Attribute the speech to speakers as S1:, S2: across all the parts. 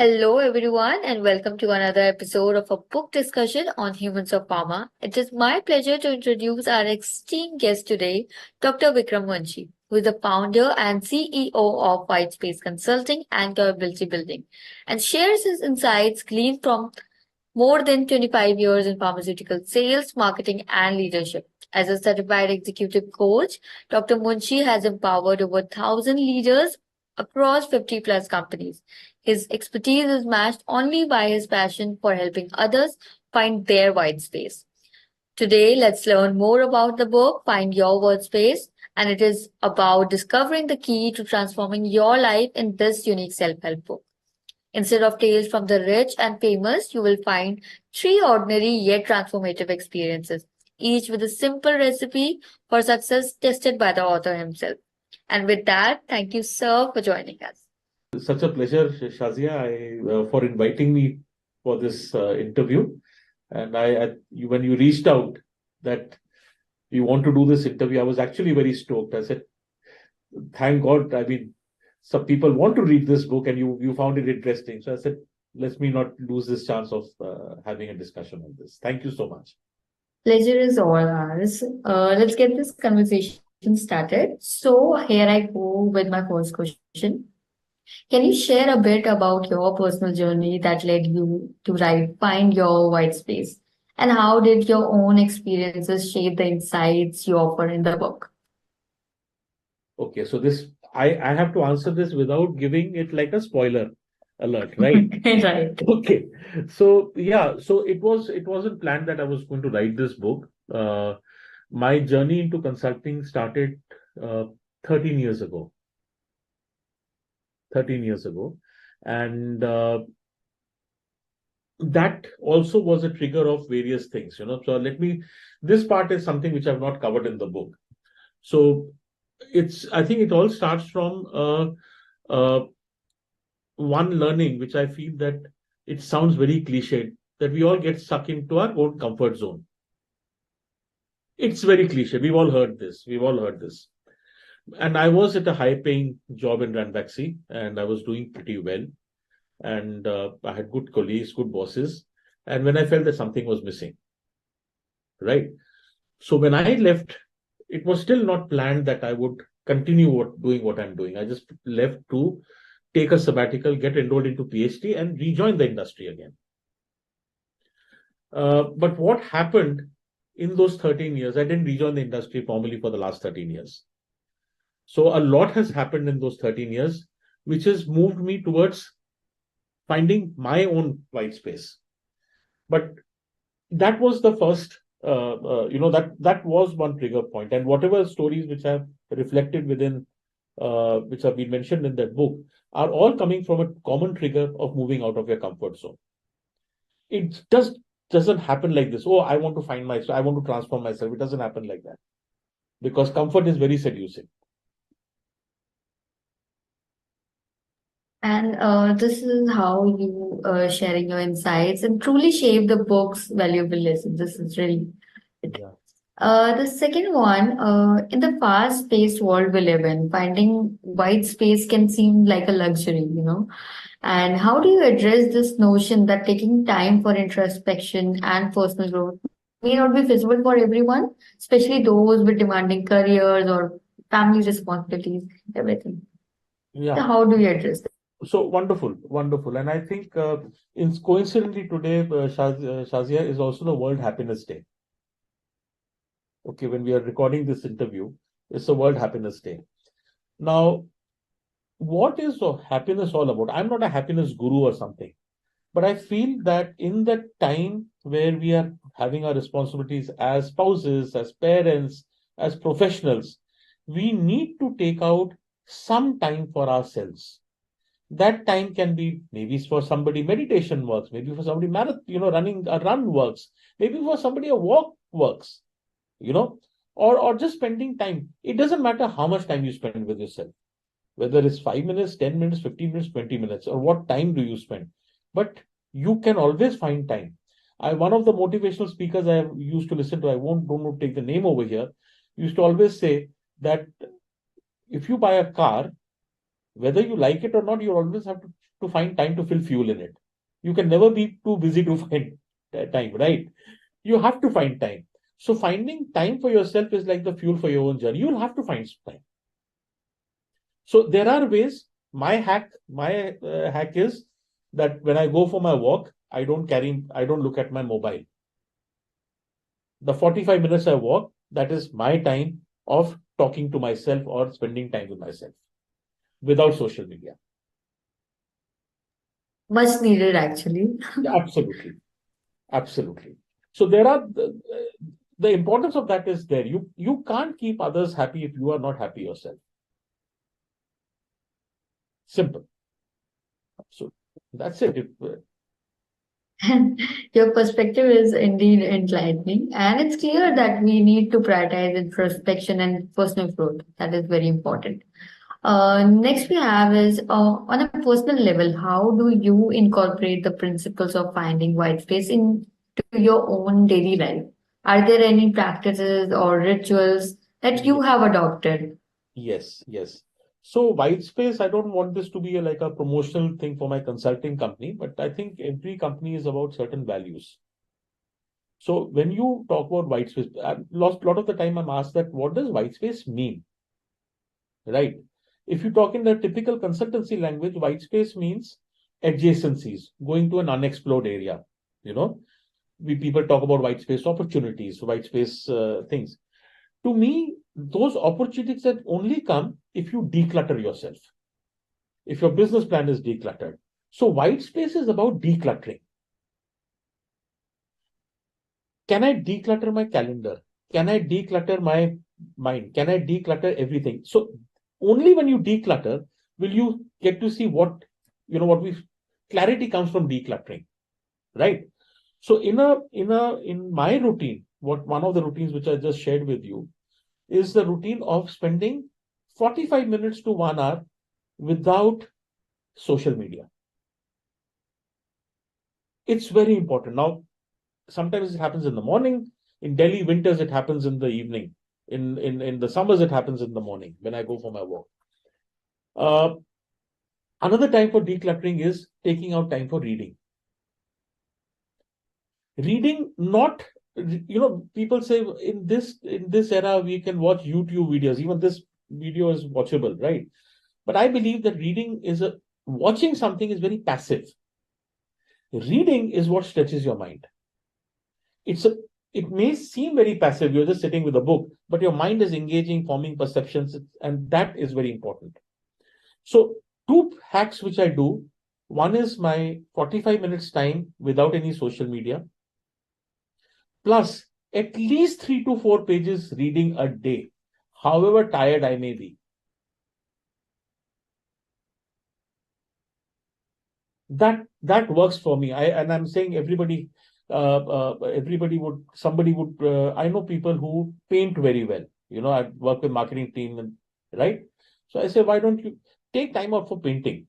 S1: Hello, everyone, and welcome to another episode of a book discussion on Humans of PHARMA. It is my pleasure to introduce our esteemed guest today, Dr. Vikram Munshi, who is the founder and CEO of Whitespace Consulting and Capability Building, and shares his insights gleaned from more than 25 years in pharmaceutical sales, marketing, and leadership. As a certified executive coach, Dr. Munshi has empowered over 1,000 leaders across 50 plus companies. His expertise is matched only by his passion for helping others find their white space. Today, let's learn more about the book, Find Your Workspace, and it is about discovering the key to transforming your life in this unique self help book. Instead of tales from the rich and famous, you will find three ordinary yet transformative experiences, each with a simple recipe for success tested by the author himself. And with that, thank you, sir, for joining us.
S2: Such a pleasure, Shazia, for inviting me for this interview. And when you reached out that you want to do this interview, I was actually very stoked. I said, thank God. I mean, some people want to read this book and you found it interesting. So I said, let me not lose this chance of having a discussion on this. Thank you so much.
S1: Pleasure is all ours. Let's get this conversation started. So, here I go with my first question. Can you share a bit about your personal journey that led you to write Find Your White Space? And how did your own experiences shape the insights you offer in the book?
S2: Okay, so I have to answer this without giving it like a spoiler alert, right?
S1: Right.
S2: Okay. So yeah, so it wasn't planned that I was going to write this book. My journey into consulting started uh, 13 years ago. 13 years ago. And that also was a trigger of various things. So this part is something which I've not covered in the book. So I think it all starts from one learning, which I feel that it sounds very cliched, that we all get stuck into our own comfort zone. It's very cliche. We've all heard this. And I was at a high paying job in Ranbaxy and I was doing pretty well. And I had good colleagues, good bosses. And when I felt that something was missing, right? So when I left, it was still not planned that I would continue doing what I'm doing. I just left to take a sabbatical, get enrolled into PhD, and rejoin the industry again. But what happened in those 13 years, I didn't rejoin the industry formally for the last 13 years. So a lot has happened in those 13 years, which has moved me towards finding my own white space. But that was the first, that was one trigger point. And whatever stories which have reflected within, which have been mentioned in that book, are all coming from a common trigger of moving out of your comfort zone. It just doesn't happen like this. Oh, I want to find myself. I want to transform myself. It doesn't happen like that because comfort is very seducing.
S1: And this is how you sharing your insights and truly shape the book's valuable lesson. This is really it.
S2: Yeah.
S1: The second one, in the fast-paced world we live in, finding white space can seem like a luxury. And how do you address this notion that taking time for introspection and personal growth may not be feasible for everyone, especially those with demanding careers or family responsibilities, everything? So
S2: Yeah.
S1: how do you address that?
S2: So wonderful. And I think coincidentally today, Shazia, is also the World Happiness Day. Okay, when we are recording this interview, it's the World Happiness Day. Now, what is happiness all about? I'm not a happiness guru or something, but I feel that in the time where we are having our responsibilities as spouses, as parents, as professionals, we need to take out some time for ourselves. That time can be maybe for somebody meditation works, maybe for somebody running a run works, maybe for somebody a walk works, or just spending time. It doesn't matter how much time you spend with yourself, whether it's 5 minutes, 10 minutes, 15 minutes, 20 minutes, or what time do you spend. But you can always find time. One of the motivational speakers I used to listen to, I don't take the name over here, used to always say that if you buy a car, Whether you like it or not, you always have to find time to fill fuel in it. You can never be too busy to find time, right? You have to find time. So finding time for yourself is like the fuel for your own journey. You'll have to find time. So there are ways. My hack is that when I go for my walk, I don't look at my mobile. The 45 minutes I walk, that is my time of talking to myself or spending time with myself without social media.
S1: Much needed, actually.
S2: Yeah, absolutely. Absolutely. So there are the importance of that is there. You can't keep others happy if you are not happy yourself. Simple. So that's it.
S1: Your perspective is indeed enlightening, and it's clear that we need to prioritize introspection and personal growth. That is very important. Next, we have is on a personal level, how do you incorporate the principles of finding white space into your own daily life? Are there any practices or rituals that you
S2: Yes,
S1: have adopted?
S2: yes. So Whitespace, I don't want this to be like a promotional thing for my consulting company, but I think every company is about certain values. So when you talk about Whitespace, lot of the time I'm asked that what does Whitespace mean, right? If you talk in the typical consultancy language, Whitespace means adjacencies, going to an unexplored area. You know, people talk about white space opportunities, white space things. To me, those opportunities that only come if you declutter yourself, if your business plan is decluttered. So white space is about decluttering. Can I declutter my calendar? Can I declutter my mind? Can I declutter everything? So only when you declutter will you get to see what we clarity comes from decluttering, right? So in my routine, what one of the routines which I just shared with you is the routine of spending 45 minutes to 1 hour without social media. It's very important. Now, sometimes it happens in the morning. In Delhi winters, it happens in the evening. In the summers, it happens in the morning when I go for my walk. Uh, Another time for decluttering is taking out time for reading. Reading, not people say in this era we can watch YouTube videos. Even this video is watchable, right? But I believe that watching something is very passive. Reading is what stretches your mind. It's a it may seem very passive. You're just sitting with a book, but your mind is engaging, forming perceptions, and that is very important. So, two hacks which I do. One is my 45 minutes time without any social media, plus at least 3 to 4 pages reading a day, however tired I may be. That works for me. I'm saying somebody would. I know people who paint very well. I work with marketing team, right. So I say, why don't you take time out for painting?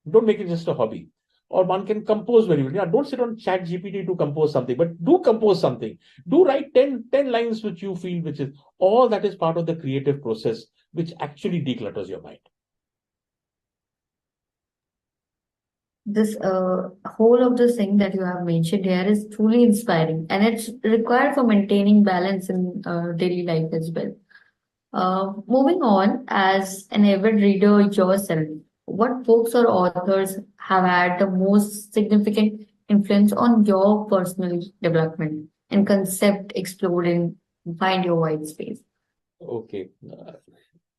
S2: Don't make it just a hobby. Or one can compose very well. Yeah, don't sit on Chat GPT to compose something, but do compose something. Do write 10 lines which you feel, which is all that is part of the creative process, which actually declutters your mind.
S1: This whole of the thing that you have mentioned here is truly inspiring, and it's required for maintaining balance in daily life as well. Moving on, as an avid reader yourself, what books or authors have had the most significant influence on your personal development and concept exploring find your white space?
S2: Okay.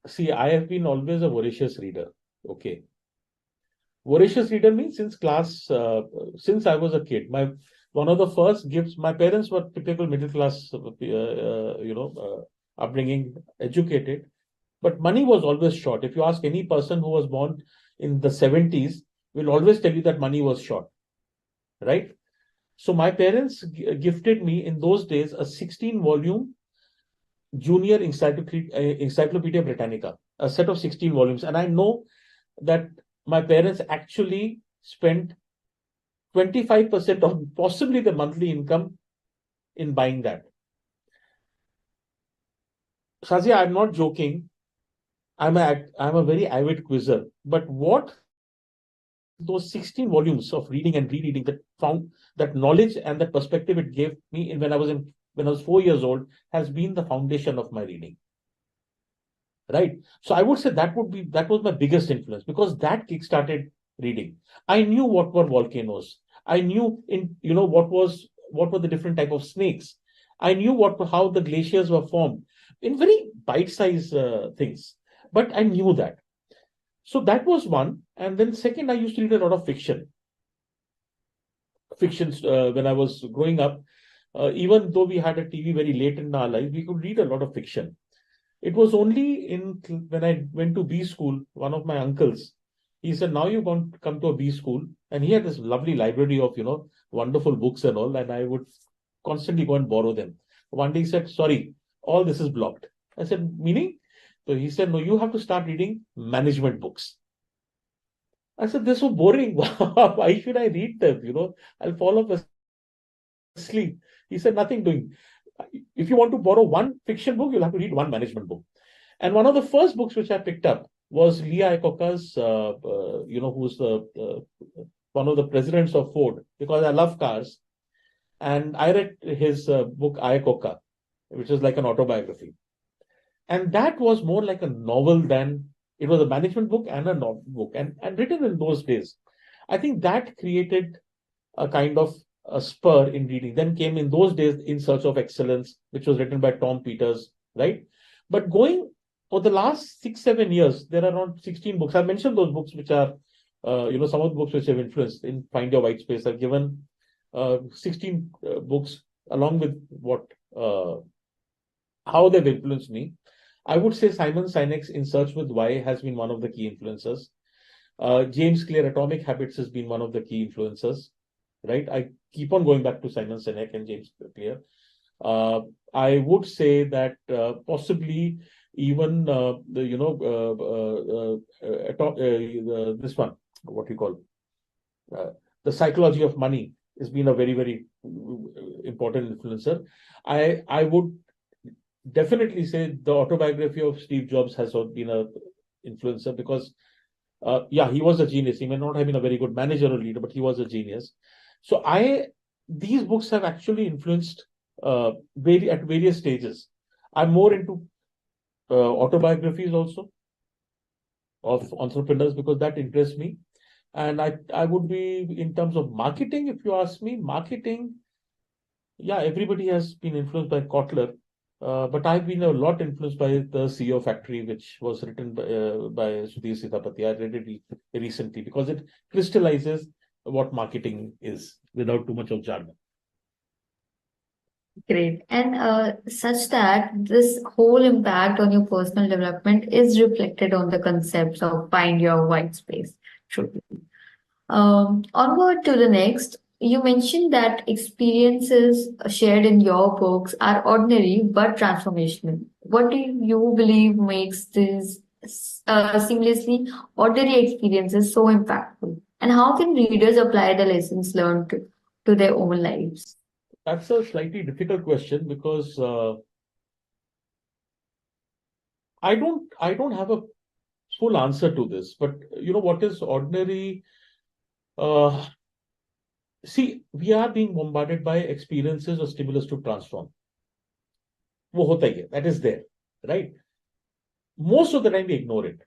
S2: See, I have been always a voracious reader. Okay. Voracious reader means since I was a kid. One of the first gifts, my parents were typical middle class, upbringing, educated, but money was always short. If you ask any person who was born in the 70s, will always tell you that money was short, right? So my parents gifted me in those days a 16-volume Junior Encyclopedia Britannica, a set of 16 volumes. And I know that my parents actually spent 25% of possibly the monthly income in buying that. Shazia, I'm not joking. I'm a very avid quizzer, but what those 16 volumes of reading and rereading that found that knowledge and that perspective it gave me when I was 4 years old has been the foundation of my reading. Right. So I would say that was my biggest influence because that kickstarted reading. I knew what were volcanoes. I knew what were the different type of snakes. I knew how the glaciers were formed in very bite-sized things. But I knew that. So that was one. And then second, I used to read a lot of fiction. Fictions when I was growing up. Even though we had a TV very late in our life, we could read a lot of fiction. It was only when I went to B school, one of my uncles, he said, now you're going to come to a B school. And he had this lovely library of, wonderful books and all. And I would constantly go and borrow them. One day he said, sorry, all this is blocked. I said, meaning? So he said, no, you have to start reading management books. I said, they're so boring. Why should I read them? I'll fall off asleep. He said, nothing doing. If you want to borrow one fiction book, you'll have to read one management book. And one of the first books which I picked up was Lee Iacocca's, who's one of the presidents of Ford, because I love cars. And I read his book, Iacocca, which is like an autobiography. And that was more like a novel than it was a management book and a novel book and written in those days. I think that created a kind of a spur in reading. Then came in those days In Search of Excellence, which was written by Tom Peters, right? But going for the last 6-7 years, there are around 16 books. I mentioned those books which are, some of the books which have influenced in Find Your Whitespace. I've given 16 books along with how they've influenced me. I would say Simon Sinek's In Search with Why has been one of the key influencers. James Clear, Atomic Habits has been one of the key influencers, right? I keep on going back to Simon Sinek and James Clear. I would say that possibly even this one, what you call the Psychology of Money, has been a very, very important influencer. I would definitely say the autobiography of Steve Jobs has been an influencer because, he was a genius. He may not have been a very good manager or leader, but he was a genius. So these books have actually influenced at various stages. I'm more into autobiographies also of entrepreneurs because that interests me. And I would be, in terms of marketing, if you ask me, marketing, everybody has been influenced by Kotler. But I've been a lot influenced by the CEO Factory, which was written by Sudhir Sitapati. I read it recently because it crystallizes what marketing is without too much of jargon.
S1: Great. And such that this whole impact on your personal development is reflected on the concepts of find your white space. Truly. Onward to the next, you mentioned that experiences shared in your books are ordinary but transformational. What do you believe makes these seamlessly ordinary experiences so impactful? And how can readers apply the lessons learned to their own lives?
S2: That's a slightly difficult question because I don't have a full answer to this. But what is ordinary? See, we are being bombarded by experiences or stimulus to transform. वो होता ही है. That is there, right? Most of the time we ignore it,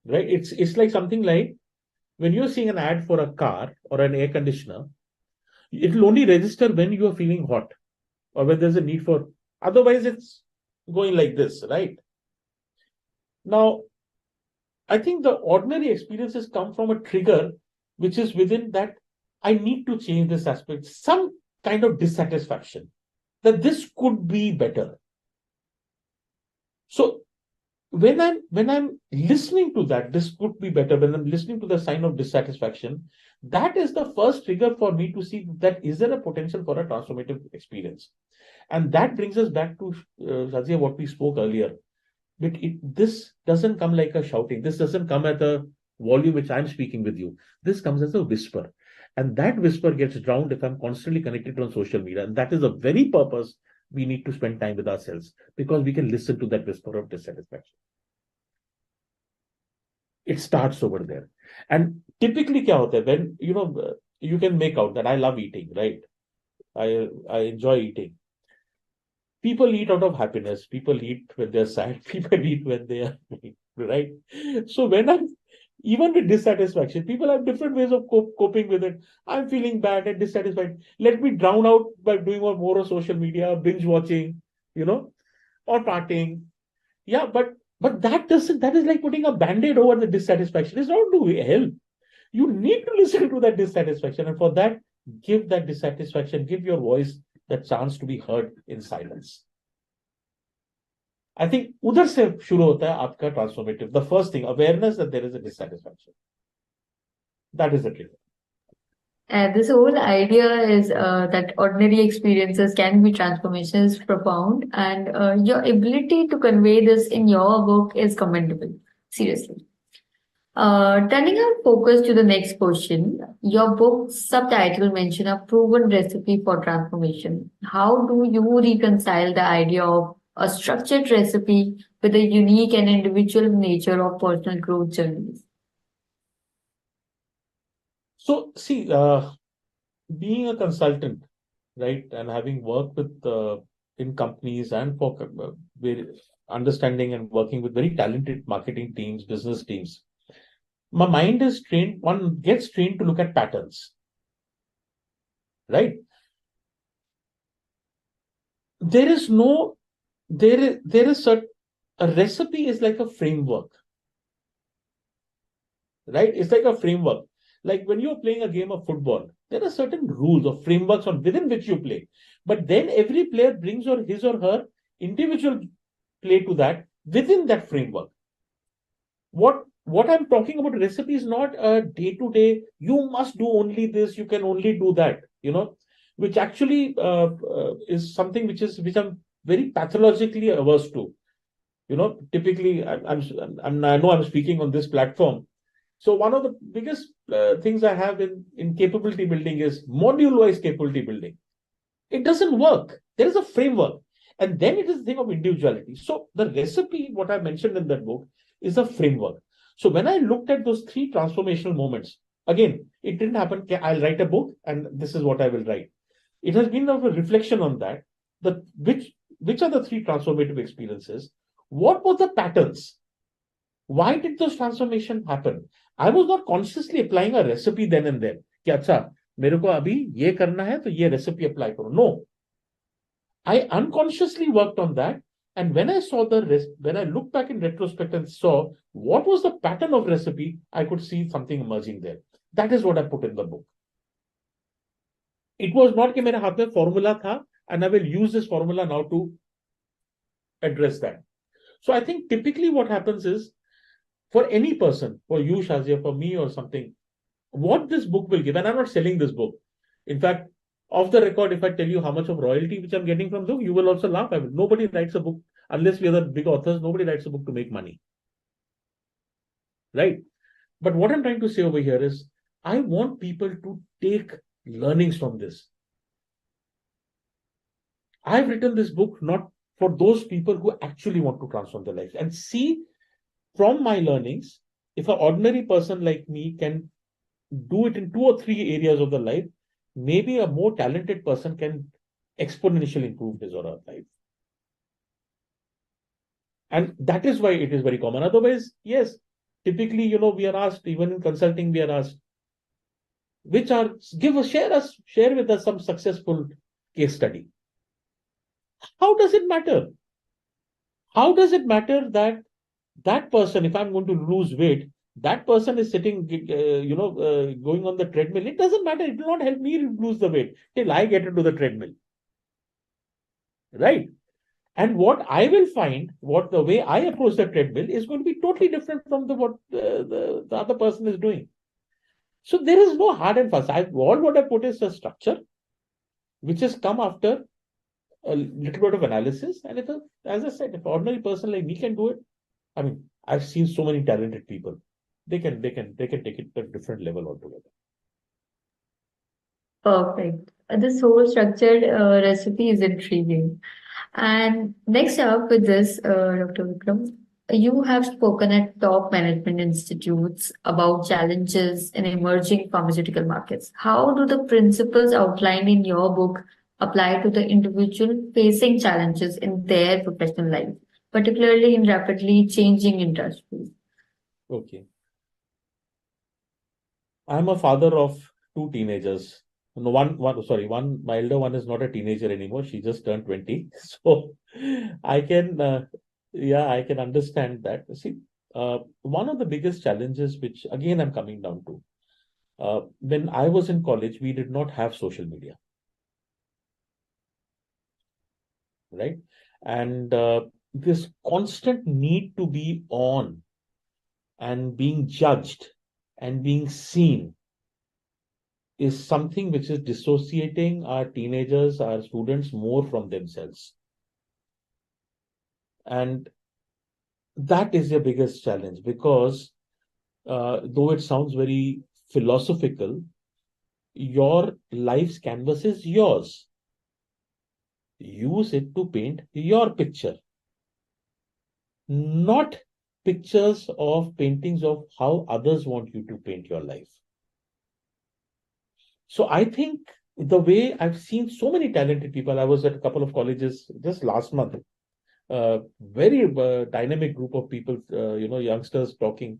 S2: right? It's like something like when you're seeing an ad for a car or an air conditioner, it will only register when you are feeling hot or when there's a need for. Otherwise, it's going like this, right? Now, I think the ordinary experiences come from a trigger which is within that I need to change this aspect, some kind of dissatisfaction that this could be better. So when I'm listening to that, this could be better, when I'm listening to the sign of dissatisfaction, that is the first trigger for me to see that is there a potential for a transformative experience. And that brings us back to Shazia, what we spoke earlier. But this doesn't come like a shouting. This doesn't come at a volume which I'm speaking with you. This comes as a whisper. And that whisper gets drowned if I'm constantly connected on social media. And that is the very purpose we need to spend time with ourselves because we can listen to that whisper of dissatisfaction. It starts over there. And typically, kya hota hai, when you can make out that I love eating, right? I enjoy eating. People eat out of happiness. People eat when they're sad. People eat when they are happy, right? So when I'm even with dissatisfaction, people have different ways of coping with it. I'm feeling bad and dissatisfied. Let me drown out by doing more of social media, binge watching, or partying. Yeah, but that is like putting a band-aid over the dissatisfaction. It's not to help. You need to listen to that dissatisfaction. And for that, give that dissatisfaction, give your voice that chance to be heard in silence. I think उधर से शुरू होता है आपका transformative. The first thing, awareness that there is a dissatisfaction. That is the trigger.
S1: And this whole idea is that ordinary experiences can be transformational is profound, and your ability to convey this in your book is commendable. Seriously. Turning our focus to the next question, your book's subtitle mentions a proven recipe for transformation. How do you reconcile the idea of a structured recipe with the unique and individual nature of personal growth journeys?
S2: So, see, being a consultant, right, and having worked with in companies and for understanding and working with very talented marketing teams, business teams, my mind is trained, one gets trained to look at patterns, right? There is no, there is a recipe is like a framework, right? It's like a framework. Like when you're playing a game of football, there are certain rules or frameworks on within which you play. But then every player brings his or her individual play to that within that framework. What I'm talking about recipe is not a day-to-day, you must do only this, you can only do that, which actually is something which I'm very pathologically averse to. Typically, I know I'm speaking on this platform. So one of the biggest things I have in capability building is module-wise capability building. It doesn't work. There is a framework. And then it is a thing of individuality. So the recipe, what I mentioned in that book, is a framework. So when I looked at those 3 transformational moments, again, it didn't happen. I'll write a book and this is what I will write. It has been of a reflection on that. Which are the 3 transformative experiences? What were the patterns? Why did those transformation happen? I was not consciously applying a recipe then and there. कि अच्छा मेरे को अभी ये करना है तो ये recipe apply करो. No. I unconsciously worked on that. And when I when I looked back in retrospect and saw what was the pattern of recipe, I could see something emerging there. That is what I put in the book. It was not कि मेरे हाथ में formula था and I will use this formula now to address that. So I think typically what happens is, for any person, for you, Shazia, for me or something, what this book will give, and I'm not selling this book. In fact, off the record, if I tell you how much of royalty which I'm getting from the book, you will also laugh. Nobody writes a book, unless we are the big authors, nobody writes a book to make money. Right? But what I'm trying to say over here is, I want people to take learnings from this. I've written this book not for those people who actually want to transform their lives and see from my learnings, if an ordinary person like me can do it in 2 or 3 areas of the life, maybe a more talented person can exponentially improve his or her life. And that is why it is very common. Otherwise, yes, typically, we are asked, even in consulting, we are asked, share with us some successful case study. How does it matter? How does it matter that person, if I'm going to lose weight, that person is sitting, going on the treadmill? It doesn't matter. It will not help me lose the weight till I get into the treadmill. Right? And what I will find, what the way I approach the treadmill is going to be totally different from what the other person is doing. So there is no hard and fast. All what I put is a structure, which has come after a little bit of analysis. And as I said, if an ordinary person like me can do it, I mean, I've seen so many talented people. They can take it to a different level altogether.
S1: Perfect. This whole structured recipe is intriguing. And next up with this, Dr. Vikram, you have spoken at top management institutes about challenges in emerging pharmaceutical markets. How do the principles outlined in your book apply to the individual facing challenges in their professional life, particularly in rapidly changing industries?
S2: Okay. I'm a father of two teenagers. No, my elder one is not a teenager anymore. She just turned 20. So I can, I can understand that. See, one of the biggest challenges, which again I'm coming down to, when I was in college, we did not have social media, right? And this constant need to be on and being judged and being seen is something which is dissociating our teenagers, our students more from themselves. And that is the biggest challenge because though it sounds very philosophical, your life's canvas is yours. Use it to paint your picture, not pictures of paintings of how others want you to paint your life. So I think the way I've seen so many talented people, I was at a couple of colleges just last month, very dynamic group of people, youngsters talking.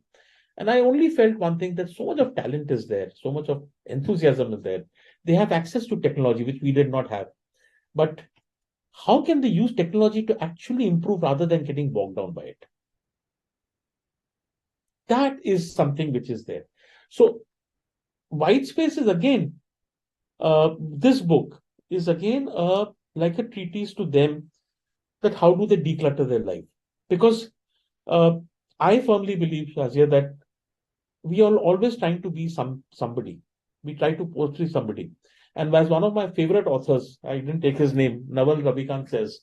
S2: And I only felt one thing, that so much of talent is there, so much of enthusiasm is there. They have access to technology, which we did not have. But how can they use technology to actually improve rather than getting bogged down by it? That is something which is there. So Whitespace is again, this book is again like a treatise to them, that how do they declutter their life? Because uh, I firmly believe, Shazia, that we are always trying to be somebody. We try to portray somebody. And as one of my favorite authors, I didn't take his name, Naval Ravikant, says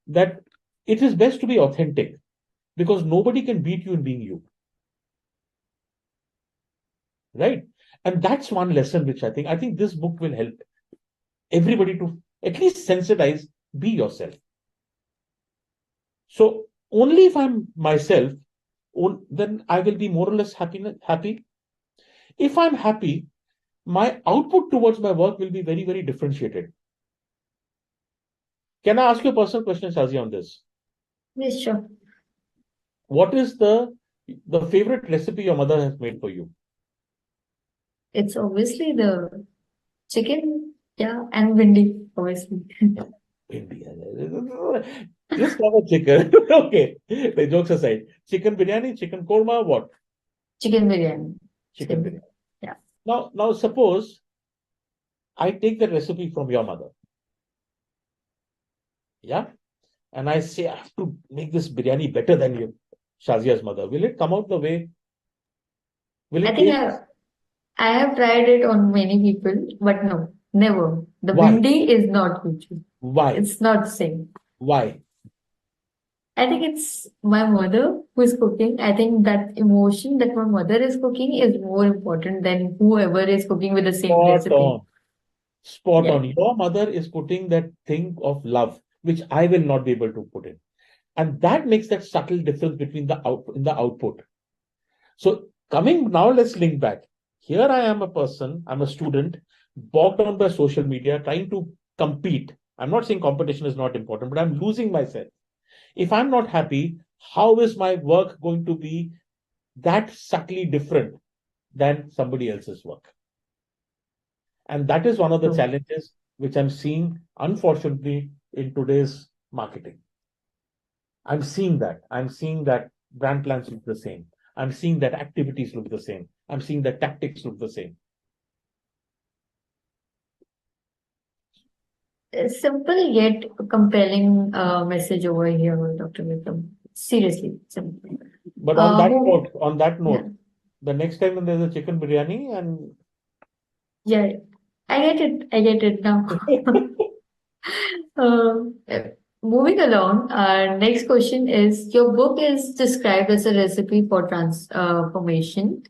S2: that it is best to be authentic because nobody can beat you in being you. Right? And that's one lesson which I think this book will help everybody to at least sensitize, be yourself. So only if I'm myself, then I will be more or less happy. If I'm happy, my output towards my work will be very, very differentiated. Can I ask you a personal question, Shazi, on this?
S1: Yes, sure.
S2: What is the favorite recipe your mother has made for you?
S1: It's obviously the chicken, yeah, and bindi, obviously.
S2: India. Just have a chicken. Okay. The jokes aside. Chicken biryani, chicken korma, what?
S1: Chicken biryani.
S2: Chicken
S1: Simple.
S2: biryani.
S1: Yeah.
S2: Now suppose I take the recipe from your mother. Yeah. And I say I have to make this biryani better than you, Shazia's mother. Will it come out the way? Will
S1: I
S2: it
S1: think
S2: taste?
S1: I have tried it on many people, but no, never. The
S2: Why?
S1: bindi is not good.
S2: Why?
S1: It's not the same.
S2: Why?
S1: I think it's my mother who is cooking. I think that emotion that my mother is cooking is more important than whoever is cooking with the same
S2: Spot
S1: recipe.
S2: on. Spot
S1: Yeah.
S2: on. Your mother is putting that thing of love, which I will not be able to put in. And that makes that subtle difference between the output. So coming now, let's link back. Here I am a person, I'm a student, bogged down by social media, trying to compete. I'm not saying competition is not important, but I'm losing myself. If I'm not happy, how is my work going to be that subtly different than somebody else's work? And that is one of the
S1: So
S2: challenges which I'm seeing, unfortunately, in today's marketing. I'm seeing that. I'm seeing that brand plans look the same. I'm seeing that activities look the same. I'm seeing that tactics look the same.
S1: a simple yet compelling message over here, Dr. Vikram. Seriously, simple.
S2: But
S1: Who?
S2: on that
S1: Yeah,
S2: note, the next time when there's a chicken biryani and
S1: yeah. I get it. I get it now. Um, uh, Moving along, our next question is: Your book is described as a recipe for transformation.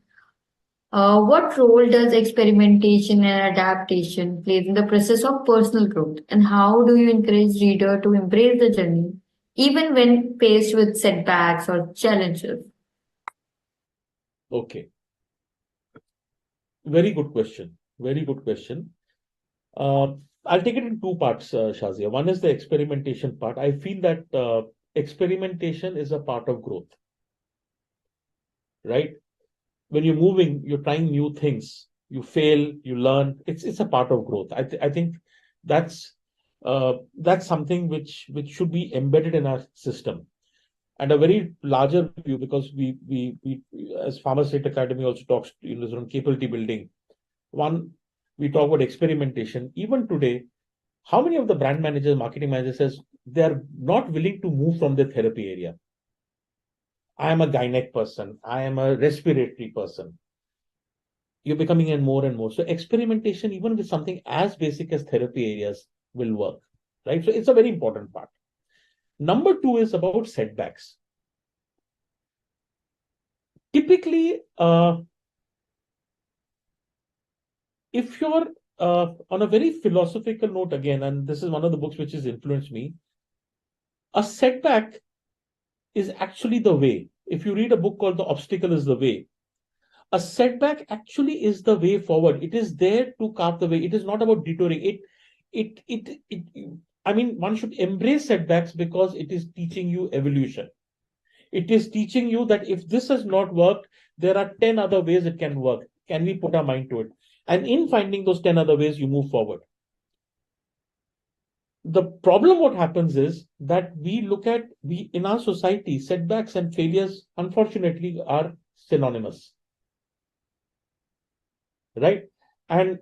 S1: What role does experimentation and adaptation play in the process of personal growth, and how do you encourage reader to embrace the journey even when faced with setbacks or challenges?
S2: Okay, very good question. Very good question. Uh, I'll take it in two parts, Shazia. One is the experimentation part. I feel that experimentation is a part of growth, right? When you're moving, you're trying new things. You fail, you learn. It's a part of growth. I think that's that's something which should be embedded in our system. And a very larger view, because we as PharmaState Academy also talks, on capability building. One, we talk about experimentation. Even today, how many of the brand managers, marketing managers says they are not willing to move from their therapy area? I am a gynec person. I am a respiratory person. You're becoming in more and more. So experimentation, even with something as basic as therapy areas, will work, right? So it's a very important part. Number two is about setbacks. Typically, if you're on a very philosophical note again, and this is one of the books which has influenced me, a setback is actually the way. If you read a book called The Obstacle is the Way, a setback actually is the way forward. It is there to carve the way. It is not about detouring. I mean, one should embrace setbacks because it is teaching you evolution. It is teaching you that if this has not worked, there are 10 other ways it can work. Can we put our mind to it? And in finding those 10 other ways, you move forward. The problem, what happens is that we in our society, setbacks and failures, unfortunately, are synonymous, right? And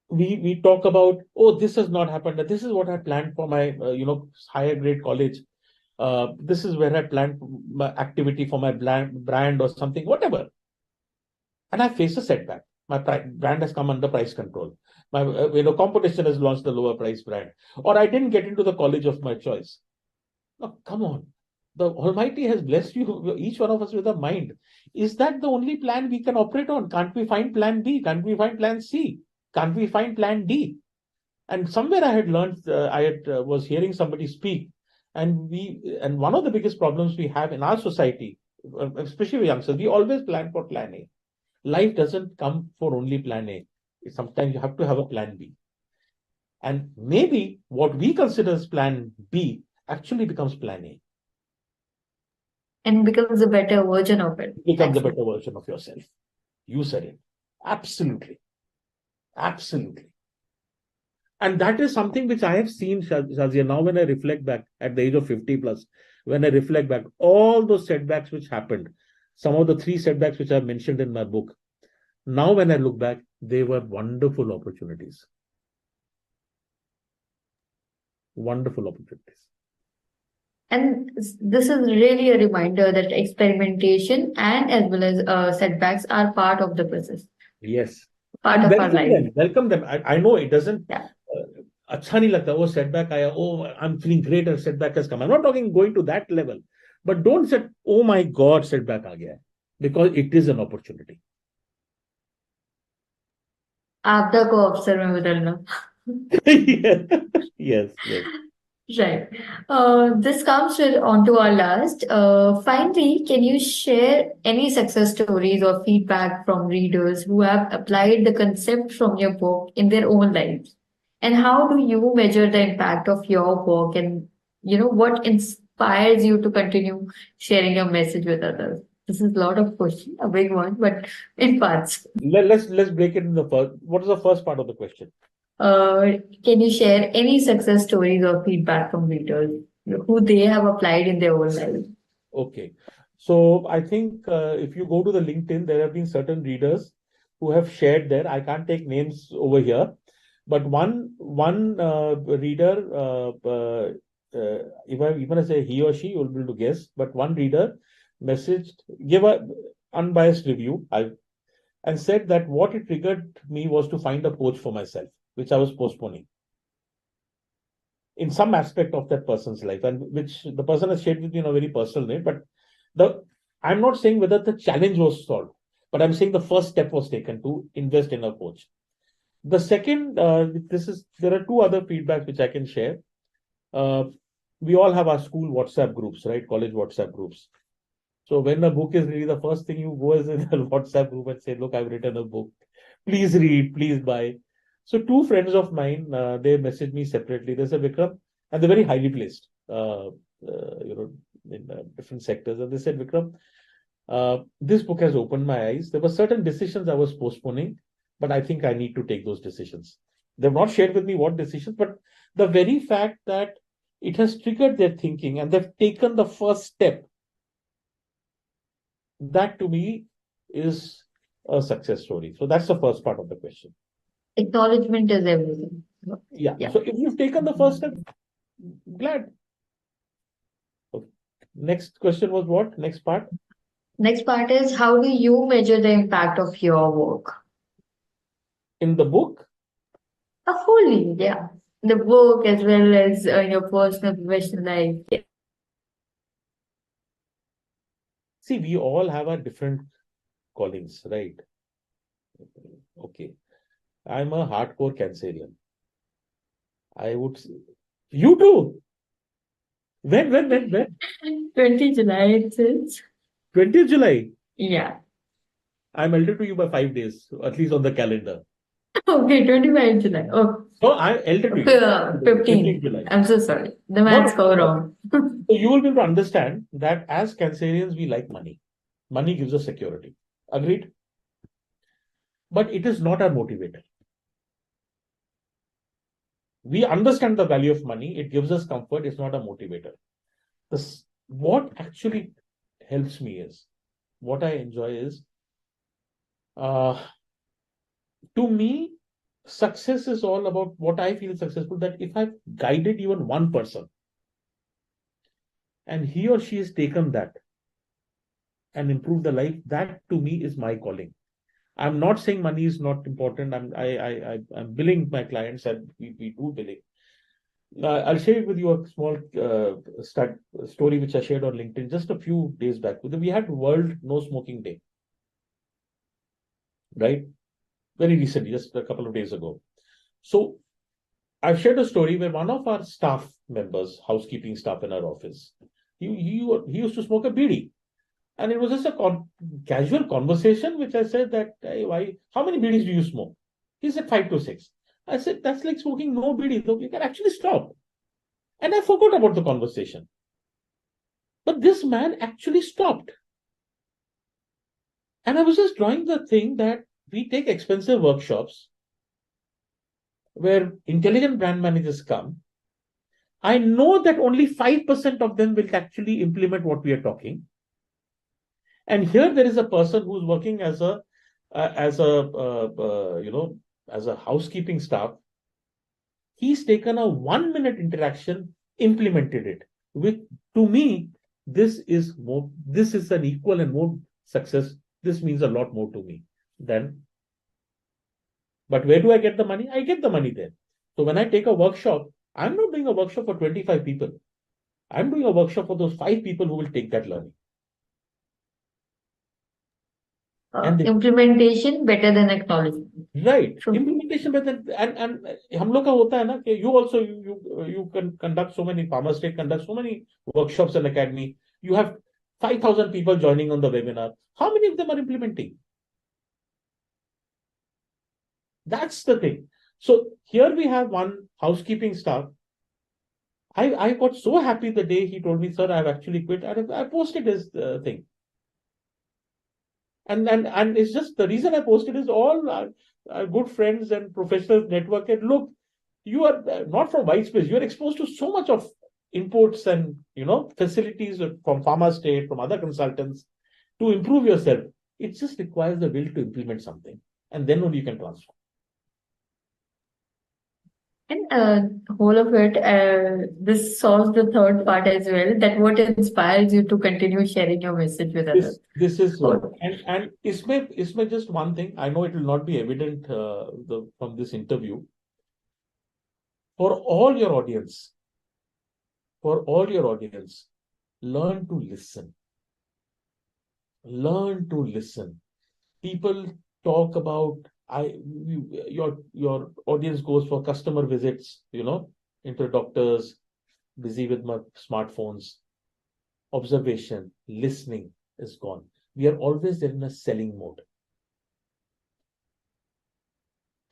S2: we talk about, oh, this has not happened. This is what I planned for my higher grade college. This is where I planned my activity for my brand or something, whatever. And I face a setback. My brand has come under price control. My competition has launched a lower price brand, or I didn't get into the college of my choice. Now, come on. The Almighty has blessed you, each one of us, with a mind. Is that the only plan we can operate on? Can't we find plan B? Can't we find plan C? Can't we find plan D? And somewhere I had learned, was hearing somebody speak, and one of the biggest problems we have in our society, especially with youngsters, we always plan for plan A. Life doesn't come for only plan A. Sometimes you have to have a plan B. And maybe what we consider as plan B actually becomes plan A.
S1: And becomes a better version of it.
S2: Becomes a better version of yourself. You said it. Absolutely. Absolutely. And that is something which I have seen, Shazia, now when I reflect back at the age of 50 plus, when I reflect back, all those setbacks which happened, some of the 3 setbacks which I mentioned in my book, now when I look back, they were wonderful opportunities. Wonderful opportunities.
S1: And this is really a reminder that experimentation and as well as setbacks are part of the process.
S2: Yes.
S1: Part
S2: And
S1: of our life.
S2: welcome them. I know it doesn't.
S1: Yeah.
S2: अच्छा नहीं लगता, oh, setback आया, oh, I'm feeling great and setback has come. I'm not talking going to that level. But don't say, oh my God, setback आ गया है. Because it is an opportunity.
S1: आपदा को अवसर में बदलना.
S2: Yes, yes.
S1: Right. This comes on to our last. Finally, can you share any success stories or feedback from readers who have applied the concept from your book in their own lives? And how do you measure the impact of your work, and what inspires you to continue sharing your message with others? This is a lot of question, a big one, but in parts.
S2: Let's break it in the first. What is the first part of the question?
S1: Can you share any success stories or feedback from readers who they have applied in their own lives?
S2: Okay. So I think if you go to the LinkedIn, there have been certain readers who have shared there. I can't take names over here, but one reader, if I say he or she, you'll be able to guess. But one reader gave a unbiased review, and said that what it triggered me was to find a coach for myself, which I was postponing in some aspect of that person's life, and which the person has shared with me in a very personal way. But I'm not saying whether the challenge was solved, But I'm saying the first step was taken to invest in a coach. The second, there are two other feedbacks which I can share. We all have our school WhatsApp groups, right? College WhatsApp groups. So when a book is released, the first thing you go is in the WhatsApp group and say, look, I've written a book. Please read, please buy. So two friends of mine, they messaged me separately. They said, Vikram, and they're very highly placed, in different sectors. And they said, Vikram, this book has opened my eyes. There were certain decisions I was postponing, but I think I need to take those decisions. They've not shared with me what decisions, but the very fact that it has triggered their thinking and they've taken the first step, that to me is a success story. So that's the first part of the question.
S1: Acknowledgement is everything.
S2: Yeah. So if you've taken the first step, glad. Okay. Next question was what? Next part?
S1: Next part is, how do you measure the impact of your work?
S2: In the book?
S1: Fully, yeah. The book as well as your personal professional life. Yeah.
S2: See, we all have our different callings, right? Okay. I'm a hardcore Cancerian. I would say, you too. When?
S1: 20 July it says.
S2: 20th July.
S1: Yeah.
S2: I'm elder to you by 5 days, at least on the calendar.
S1: Okay, 25 July. Oh,
S2: So I'm elder to you.
S1: 15.
S2: July.
S1: I'm so sorry. The math's go wrong.
S2: So you will be able to understand that as Cancerians, we like money. Money gives us security. Agreed? But it is not our motivator. We understand the value of money. It gives us comfort. It's not a motivator. What actually helps me is, what I enjoy is, to me, success is all about what I feel successful, that if I've guided even one person and he or she has taken that and improved the life, that to me is my calling. I'm not saying money is not important. I'm billing my clients, and we do billing. I'll share with you a small story which I shared on LinkedIn just a few days back. We had World No Smoking Day, right? Very recently, just a couple of days ago. So I've shared a story where one of our staff members, housekeeping staff in our office, he used to smoke a bidi. And it was just a casual conversation, which I said that, hey, how many bidis do you smoke? He said 5 to 6. I said, that's like smoking no bidi, though you can actually stop. And I forgot about the conversation. But this man actually stopped. And I was just drawing the thing that we take expensive workshops where intelligent brand managers come. I know that only 5% of them will actually implement what we are talking. And here there is a person who's working as a housekeeping staff. He's taken a 1-minute interaction, implemented it. Which to me, this is an equal and more success. This means a lot more to me than. But where do I get the money? I get the money there. So when I take a workshop, I'm not doing a workshop for 25 people. I'm doing a workshop for those 5 people who will take that learning.
S1: Implementation better than acknowledgement.
S2: Right. True. Implementation better and हम लोग का होता है ना कि you can conduct so many, PharmaState conduct so many workshops and academy. You have 5,000 people joining on the webinar. How many of them are implementing? That's the thing. So here we have one housekeeping staff. I got so happy the day he told me, sir, I've actually quit. I posted his thing. And it's just the reason I posted is all our good friends and professional network. And look, you are not from Whitespace. You are exposed to so much of inputs and facilities from PharmaState, from other consultants to improve yourself. It just requires the will to implement something, and then only you can transform.
S1: And whole of it, this solves the third part as well. That what inspires you to continue sharing your message with others.
S2: This is what, and isme just one thing. I know it will not be evident from this interview. For all your audience, learn to listen. Learn to listen. People talk about your audience goes for customer visits, into doctors, busy with my smartphones. Observation, listening is gone. We are always in a selling mode.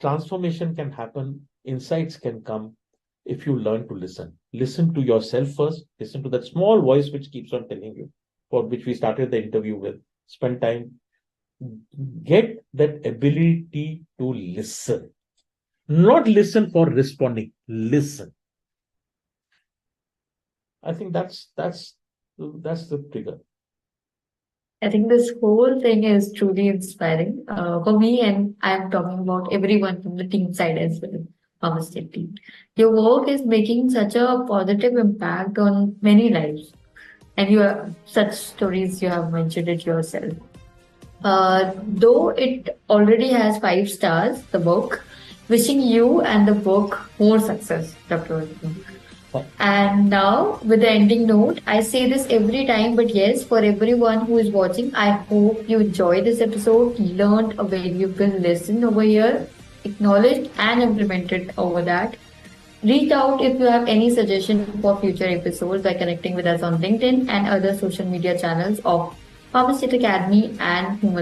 S2: Transformation can happen, insights can come if you learn to listen. Listen to yourself first, listen to that small voice which keeps on telling you, for which we started the interview with. Spend time, get that ability to listen. Not listen for responding, listen. I think that's the trigger.
S1: I think this whole thing is truly inspiring for me, and I'm talking about everyone from the team side as well, PharmaState team. Your work is making such a positive impact on many lives, and you have such stories you have mentioned it yourself. Though it already has 5 stars, the book, wishing you and the book more success, Dr. Vikram. And now, with the ending note, I say this every time, but yes, for everyone who is watching, I hope you enjoyed this episode, learned a valuable lesson over here, acknowledged and implemented over that. Reach out if you have any suggestion for future episodes by connecting with us on LinkedIn and other social media channels of PharmaState Academy and Humans